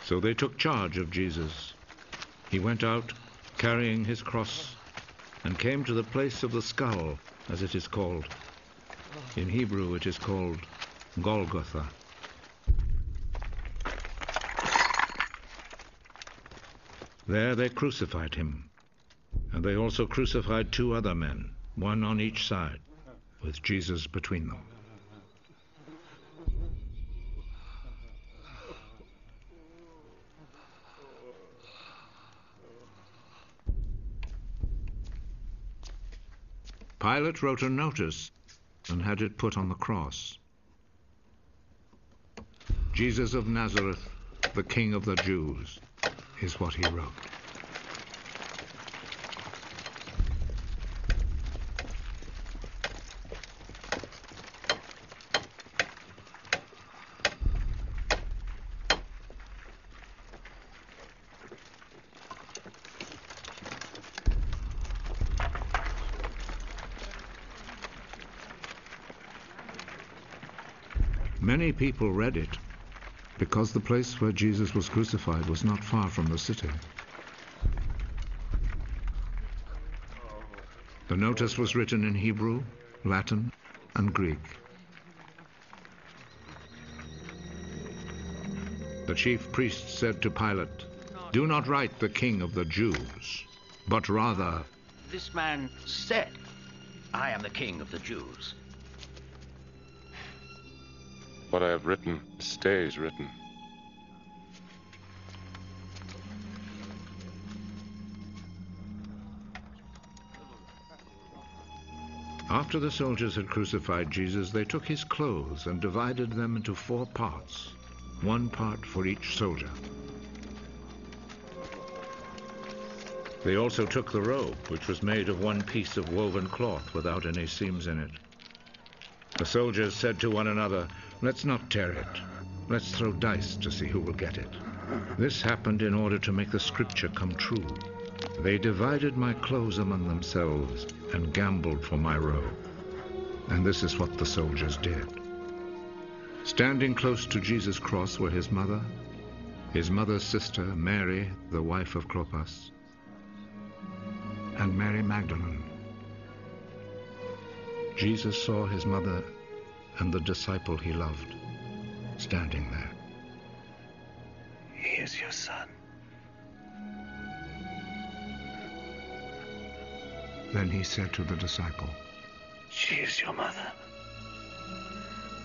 So they took charge of Jesus. He went out, carrying his cross, and came to the place of the skull, as it is called. In Hebrew it is called Golgotha. There they crucified him, and they also crucified 2 other men, one on each side, with Jesus between them. Pilate wrote a notice and had it put on the cross. Jesus of Nazareth, the King of the Jews, is what he wrote. Many people read it because the place where Jesus was crucified was not far from the city. The notice was written in Hebrew, Latin, and Greek. The chief priest said to Pilate, "Do not write the King of the Jews, but rather..." This man said, "I am the King of the Jews." What I have written stays written. After the soldiers had crucified Jesus, they took his clothes and divided them into 4 parts, 1 part for each soldier. They also took the robe, which was made of 1 piece of woven cloth without any seams in it. The soldiers said to one another, "Let's not tear it. Let's throw dice to see who will get it." This happened in order to make the scripture come true. They divided my clothes among themselves and gambled for my robe. And this is what the soldiers did. Standing close to Jesus' cross were his mother's sister, Mary, the wife of Clopas, and Mary Magdalene. Jesus saw his mother and the disciple he loved standing there. "He is your son." Then he said to the disciple, "She is your mother."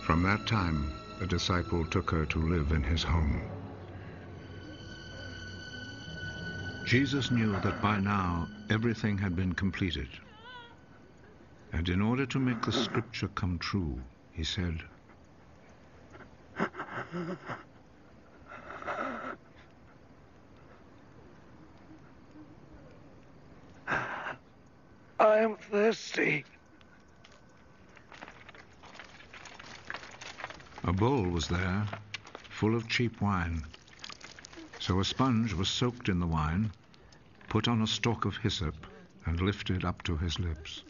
From that time, the disciple took her to live in his home. Jesus knew that by now everything had been completed. And in order to make the scripture come true, he said, "I am thirsty." A bowl was there, full of cheap wine. So a sponge was soaked in the wine, put on a stalk of hyssop, and lifted up to his lips.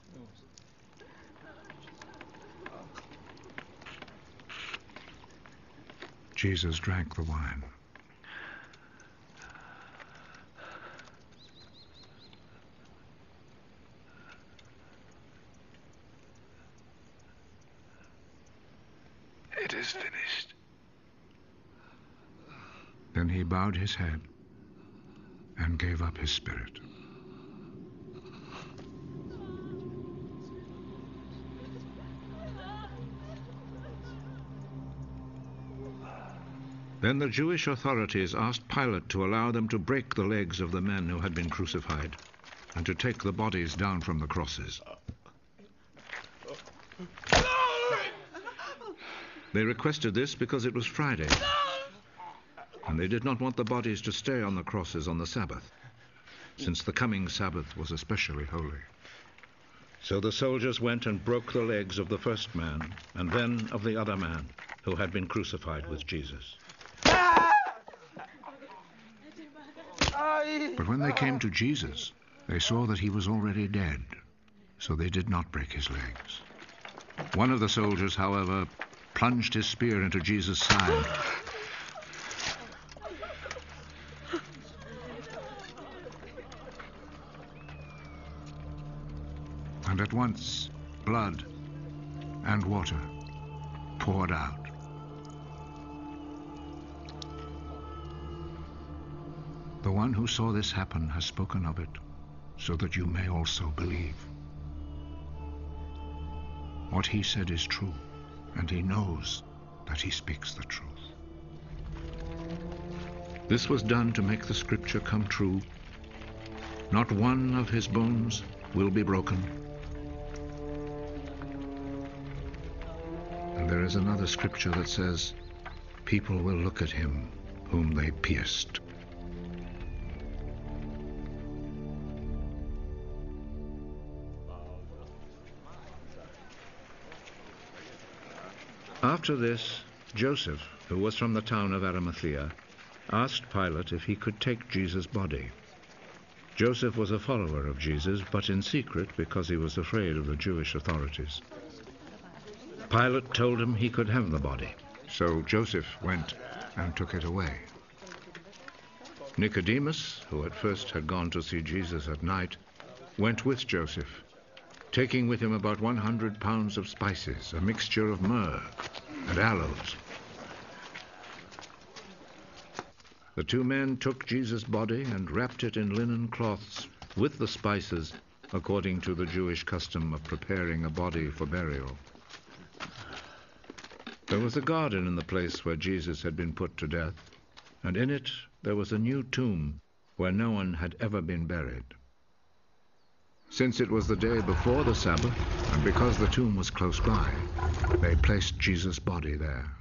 Jesus drank the wine. "It is finished." Then he bowed his head and gave up his spirit. Then the Jewish authorities asked Pilate to allow them to break the legs of the men who had been crucified and to take the bodies down from the crosses. They requested this because it was Friday, and they did not want the bodies to stay on the crosses on the Sabbath, since the coming Sabbath was especially holy. So the soldiers went and broke the legs of the first man and then of the other man who had been crucified with Jesus. But when they came to Jesus, they saw that he was already dead, so they did not break his legs. One of the soldiers, however, plunged his spear into Jesus' side, at once blood and water poured out. The one who saw this happen has spoken of it, so that you may also believe. What he said is true, and he knows that he speaks the truth. This was done to make the scripture come true. Not one of his bones will be broken. And there is another scripture that says, people will look at him whom they pierced. After this, Joseph, who was from the town of Arimathea, asked Pilate if he could take Jesus' body. Joseph was a follower of Jesus, but in secret because he was afraid of the Jewish authorities. Pilate told him he could have the body, so Joseph went and took it away. Nicodemus, who at first had gone to see Jesus at night, went with Joseph, taking with him about 100 pounds of spices, a mixture of myrrh and aloes. The two men took Jesus' body and wrapped it in linen cloths with the spices, according to the Jewish custom of preparing a body for burial. There was a garden in the place where Jesus had been put to death, and in it there was a new tomb where no one had ever been buried. Since it was the day before the Sabbath, and because the tomb was close by, they placed Jesus' body there.